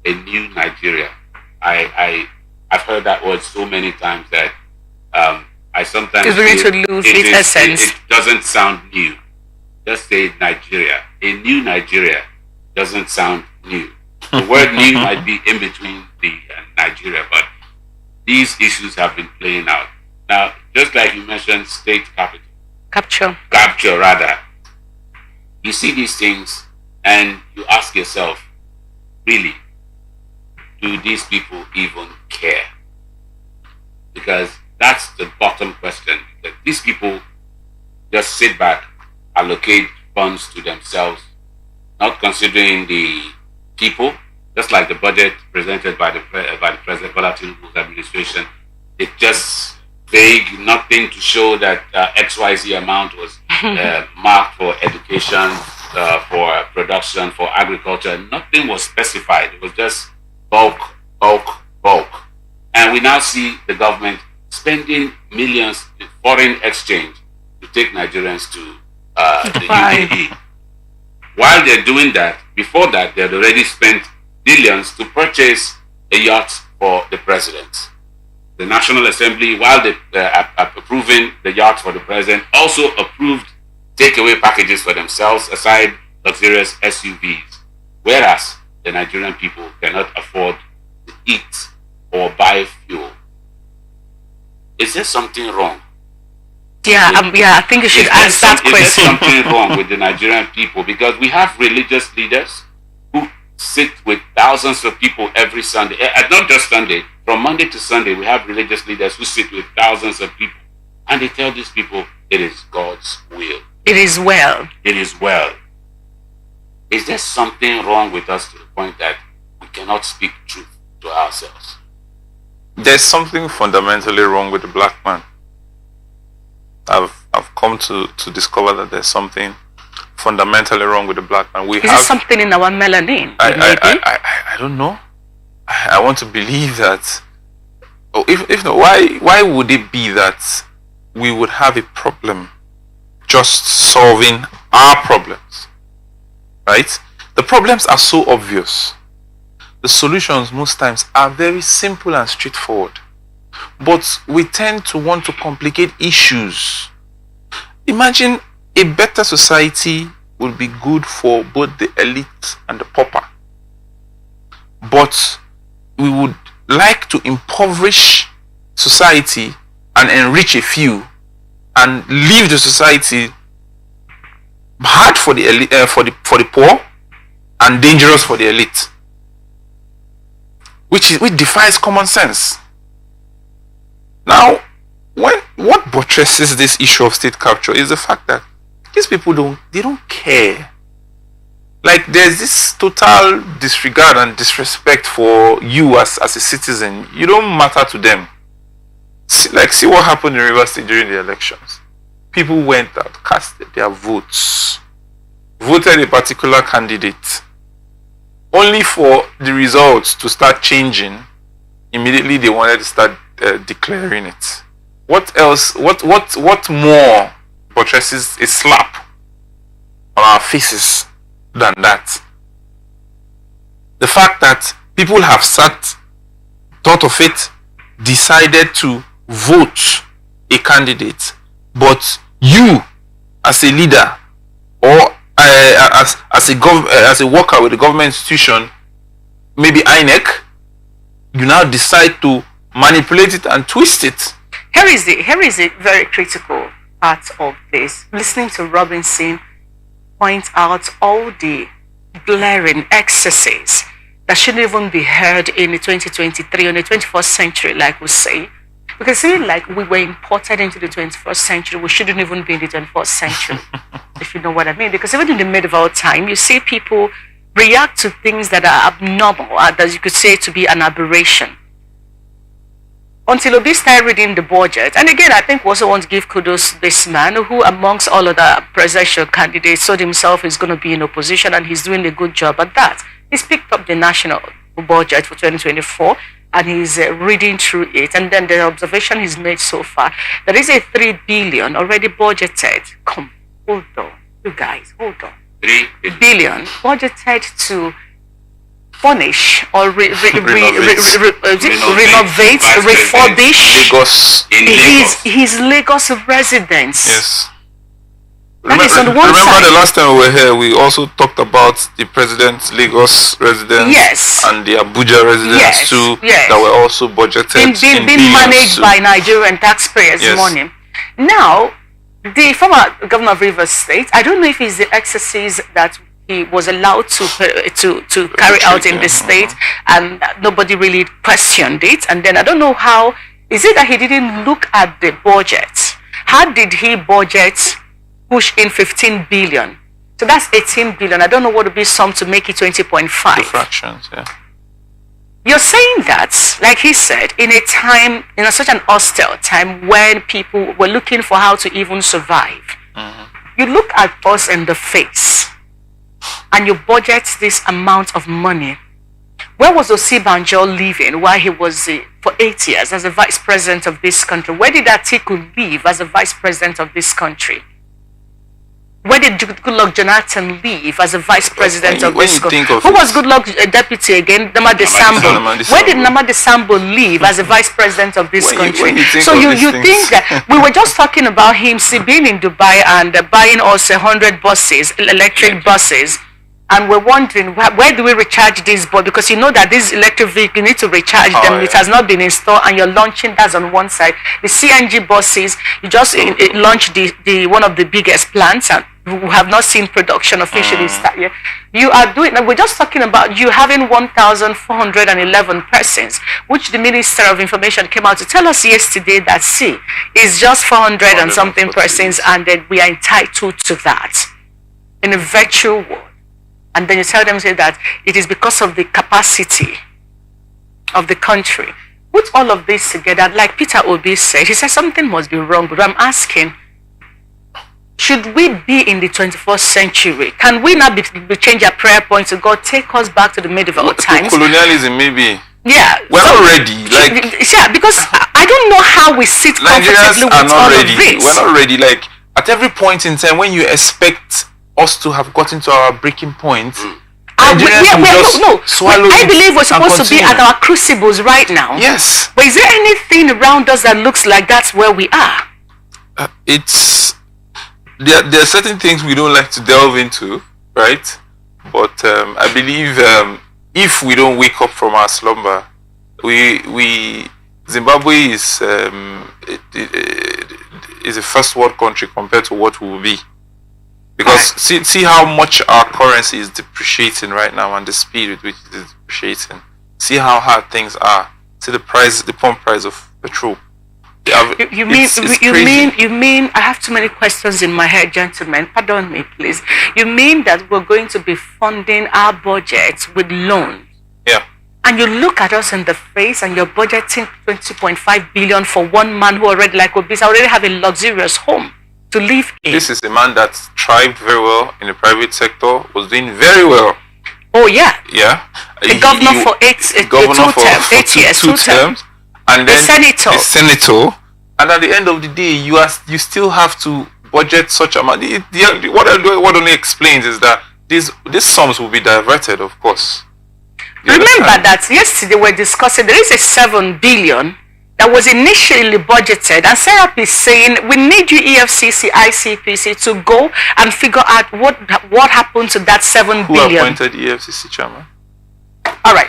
a new Nigeria. I've heard that word so many times that I sometimes it's beginning to lose its essence. It doesn't sound new. Just say Nigeria. A new Nigeria doesn't sound new. The word new might be in between the Nigeria, but these issues have been playing out. Now, just like you mentioned, state capital. Capture, rather. You see these things and you ask yourself, really, do these people even care? Because that's the bottom question. That these people just sit back, allocate funds to themselves, not considering the people, just like the budget presented by the President Bola Tinubu's administration. It just vague, nothing to show that XYZ amount was marked for education, for production, for agriculture. Nothing was specified. It was just bulk. And we now see the government spending millions in foreign exchange to take Nigerians to the UAE. While they're doing that, before that, they had already spent billions to purchase a yacht for the president. The National Assembly, while they are approving the yacht for the president, also approved takeaway packages for themselves aside luxurious SUVs. Whereas the Nigerian people cannot afford to eat or buy fuel. Is there something wrong? Yeah, I think you should ask that question. Is there something wrong with the Nigerian people? Because we have religious leaders who sit with thousands of people every Sunday. Not just Sunday, from Monday to Sunday, we have religious leaders who sit with thousands of people. And they tell these people, it is God's will. It is well. It is well. Is there something wrong with us to the point that we cannot speak truth to ourselves? There's something fundamentally wrong with the black man. I've come to discover that there's something fundamentally wrong with the black man. Is it something in our melanin? I don't know. I want to believe that. Oh, if not, why would it be that we would have a problem just solving our problems? Right? The problems are so obvious. The solutions most times are very simple and straightforward. But we tend to want to complicate issues. Imagine a better society would be good for both the elite and the pauper. But we would like to impoverish society and enrich a few and leave the society hard for the elite, for the poor and dangerous for the elite, which defies common sense. Now, what buttresses this issue of state capture is the fact that these people don't care. Like, there's this total disregard and disrespect for you as a citizen. You don't matter to them. See what happened in Rivers State during the elections. People went out, casted their votes, voted a particular candidate, only for the results to start changing. Immediately they wanted to start declaring it. What else? What more buttresses a slap on our faces than that? The fact that people have thought of it, decided to vote a candidate, but you, as a leader or as a worker with a government institution, maybe INEC, you now decide to manipulate it and twist it. Here is a very critical part of this. Listening to Robinson point out all the glaring excesses that shouldn't even be heard in the 2023 or the 21st century, like we say. Because even like we were imported into the 21st century, we shouldn't even be in the 21st century, if you know what I mean. Because even in the medieval time, you see people react to things that are abnormal, that you could say to be an aberration. Until Obi started reading the budget. And again, I think we also want to give kudos to this man who, amongst all of the presidential candidates, told himself he's going to be in opposition and he's doing a good job at that. He's picked up the national budget for 2024 and he's reading through it. And then the observation he's made so far, there is a 3 billion already budgeted. Hold on. You guys, hold on. 3 billion budgeted to furnish or Renovate. renovate, refurbish Lagos in Lagos. his Lagos residence. Yes. That is on one remember side. the last time we were here, we also talked about the president's Lagos residence, Yes. and the Abuja residence Yes, too, yes. that were also budgeted Being in billions managed too. by Nigerian taxpayers' Yes. money. Now, the former governor of Rivers State, I don't know if it's the exercise that he was allowed to carry out in the state, and nobody really questioned it. And then I don't know how, is it that he didn't look at the budget? How did he budget push in 15 billion? So that's 18 billion. I don't know what would be some to make it 20.5. The fractions, yeah. You're saying that, like he said, in a time, such an hostile time when people were looking for how to even survive. You look at us in the face and you budget this amount of money. Where was Osibanjo living while he was for 8 years as a vice president of this country? Where did Atiku live as a vice president of this country? Where did Goodluck Jonathan live as a vice president of this country? Who was Goodluck's deputy again? Namade Sambo. Where did Namade Sambo live as a vice president of this country? So you think that we were just talking about him being in Dubai and buying us 100 buses, electric buses, and we're wondering where do we recharge these? But because you know that these electric vehicles, you need to recharge them. Yeah. It has not been installed, and you're launching that's on one side. The CNG buses, you just launched the one of the biggest plants, and we have not seen production officially start yet. You are doing, and we're just talking about you having 1,411 persons, which the Minister of Information came out to tell us yesterday that is just 400 and something persons, and then we are entitled to that in a virtual world. And then you tell them, say that it is because of the capacity of the country. Put all of this together, like Peter Obi said, he said something must be wrong, but I'm asking, should we be in the 21st century? Can we not change our prayer point to God, take us back to the medieval times? Colonialism, maybe. Yeah. We're not ready. Yeah, because I don't know how we sit comfortably with all of this. We're not ready. Like, at every point in time, when you expect us to have gotten to our breaking point, I believe we're supposed to be at our crucibles right now. Yes. But is there anything around us that looks like that's where we are? There are certain things we don't like to delve into, right? But I believe if we don't wake up from our slumber, Zimbabwe is a first world country compared to what we will be. Because see how much our currency is depreciating right now, and the speed with which it is depreciating. See how hard things are. See the pump price of petrol. You mean I have too many questions in my head, gentlemen. Pardon me, please. You mean that we're going to be funding our budget with loans? Yeah. And you look at us in the face and you're budgeting 20.5 billion for one man who already, like Obisa, already have a luxurious home to live in. This is a man that thrived very well in the private sector, was doing very well. Oh yeah. Yeah. The governor for 8 years, two terms. And then the senator. And at the end of the day, you still have to budget such amount. What only explains is that these sums will be diverted, of course. Remember that yesterday we were discussing there is a 7 billion that was initially budgeted, and Sarah is saying we need you EFCC, ICPC to go and figure out what happened to that 7 billion. Who appointed EFCC chairman? All right.